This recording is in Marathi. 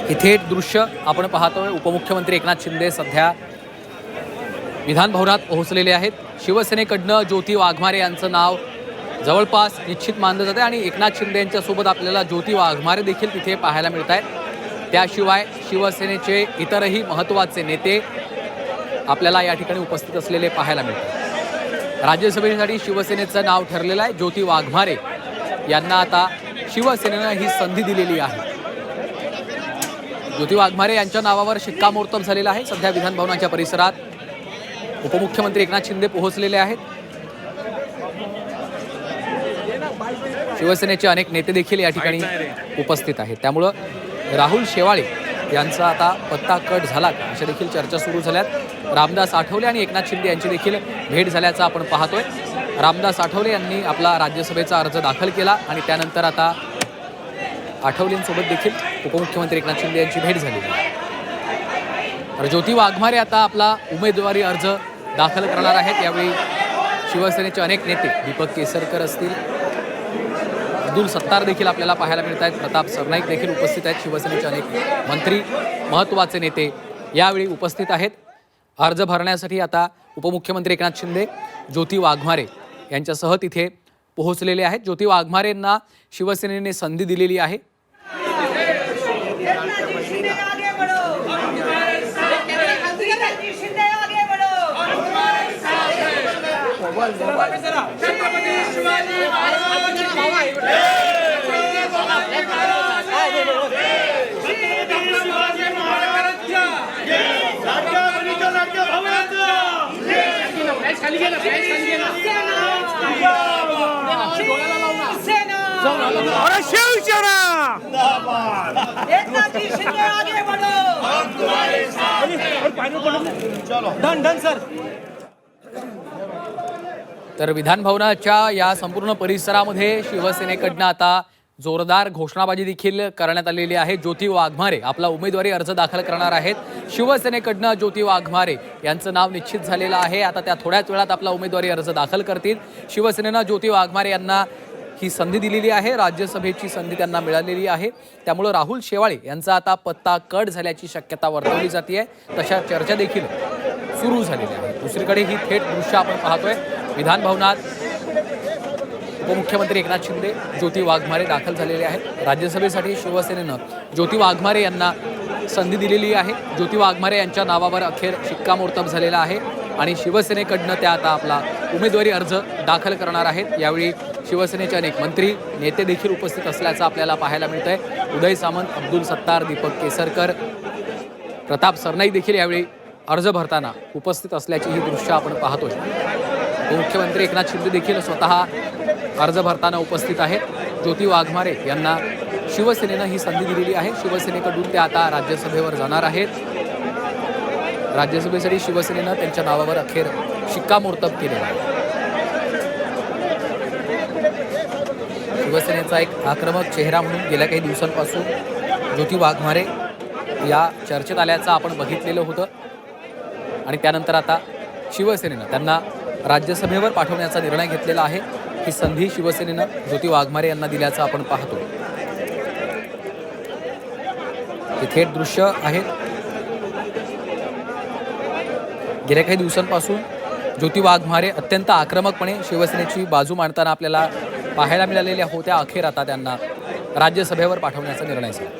हे थेट दृश्य आपण पाहतोय। उपमुख्यमंत्री एकनाथ शिंदे सध्या विधान भवनात पोहोचलेले आहेत। शिवसेनेकडनं ज्योती वाघमारे यांचं नाव जवळपास निश्चित मानलं जाते आणि एकनाथ शिंदे यांच्यासोबत आपल्याला ज्योती वाघमारे देखील तिथे पाहायला मिळत आहेत। त्याशिवाय शिवसेनेचे इतरही महत्त्वाचे नेते आपल्याला या ठिकाणी उपस्थित असलेले पाहायला मिळतात। राज्यसभेसाठी शिवसेनेचं नाव ठरलेलं आहे। ज्योती वाघमारे यांना आता शिवसेनेनं ही संधी दिलेली आहे। ज्योती वाघमारे यांच्या नावावर शिक्कामोर्तब झालेला आहे। सध्या विधान भवनाच्या परिसरात उपमुख्यमंत्री एकनाथ शिंदे पोहोचलेले आहेत। शिवसेनेचे अनेक नेते देखील या ठिकाणी उपस्थित आहेत। त्यामुळे राहुल शेवाळे यांचा आता पत्ता कट झाला का अशा देखील चर्चा सुरू झाल्यात। रामदास आठवले आणि एकनाथ शिंदे यांची देखील भेट झाल्याचं आपण पाहतोय। रामदास आठवले यांनी आपला राज्यसभेचा अर्ज दाखल केला आणि त्यानंतर आता आठवलेंसोबत देखील उपमुख्यमंत्री एकनाथ शिंदे यांची भेट झालेली आहे। तर ज्योती वाघमारे आता आपला उमेदवारी अर्ज दाखल करणार आहेत। यावेळी शिवसेनेचे अनेक नेते दीपक केसरकर असतील, अब्दुल सत्तार देखील आपल्याला पाहायला मिळत आहेत, प्रताप सरनाईक देखील उपस्थित आहेत। शिवसेनेचे अनेक मंत्री, महत्त्वाचे नेते यावेळी उपस्थित आहेत। अर्ज भरण्यासाठी आता उपमुख्यमंत्री एकनाथ शिंदे ज्योती वाघमारे यांच्यासह तिथे पोहोचलेले आहेत। ज्योती वाघमारेंना शिवसेनेने संधी दिलेली आहे। तर विधान भवनाच्या या संपूर्ण परिसरामध्ये शिवसेनेकडनं आता जोरदार घोषणाबाजी देखील करण्यात आलेली आहे। ज्योती वाघमारे आपला उमेदवारी अर्ज दाखल करणार आहेत। शिवसेनेकडनं ज्योती वाघमारे यांचं नाव निश्चित झालेलं आहे। आता त्या थोड्याच वेळात आपला उमेदवारी अर्ज दाखल करतील। शिवसेनेनं ज्योती वाघमारे यांना ही संधी दिलेली आहे। राज्यसभेची संधी त्यांना मिळालेली आहे। त्यामुळे राहुल शेवाळे यांचा आता पत्ता कट झाल्याची शक्यता वर्तवली जाते। तशा चर्चा देखील सुरू झालेल्या आहेत। दुसरीकडे ही थेट दृश्य आपण पाहतोय। विधान भवनात उपमुख्यमंत्री एकनाथ शिंदे, ज्योती वाघमारे दाखल झालेले आहेत। राज्यसभेसाठी शिवसेनेनं ज्योती वाघमारे यांना संधी दिलेली आहे। ज्योती वाघमारे यांच्या नावावर अखेर शिक्कामोर्तब झालेला आहे आणि शिवसेनेकडनं त्या आता आपला उमेदवारी अर्ज दाखल करणार आहेत। यावेळी शिवसेनेचे अनेक मंत्री, नेते देखील उपस्थित असल्याचं आपल्याला पाहायला मिळतंय। उदय सामंत, अब्दुल सत्तार, दीपक केसरकर, प्रताप सरनाईक देखील यावेळी अर्ज भरताना उपस्थित असल्याची ही दृश्य आपण पाहतोय। उपमुख्यमंत्री एकनाथ शिंदे देखील स्वतः अर्ज भरताना उपस्थित आहेत। ज्योती वाघमारे यांना शिवसेनेनं ही संधी दिलेली आहे। शिवसेनेकडून ते आता राज्यसभेवर जाणार आहेत। राज्यसभेसाठी शिवसेनेनं त्यांच्या नावावर अखेर शिक्कामोर्तब केलेलं आहे। शिवसेनेचा एक आक्रमक चेहरा म्हणून गेल्या काही दिवसांपासून ज्योती वाघमारे या चर्चेत आल्याचं आपण बघितलेलं होतं आणि त्यानंतर आता शिवसेनेनं त्यांना राज्यसभेवर पाठवण्याचा निर्णय घेतलेला आहे। ही संधी शिवसेनेनं ज्योती वाघमारे यांना दिल्याचं आपण पाहतो। हे थेट दृश्य आहेत। गेल्या काही दिवसांपासून ज्योती वाघमारे अत्यंत आक्रमकपणे शिवसेनेची बाजू मांडताना आपल्याला पाहायला मिळालेल्या होत्या। अखेर आता त्यांना राज्यसभेवर पाठवण्याचा निर्णय झाला।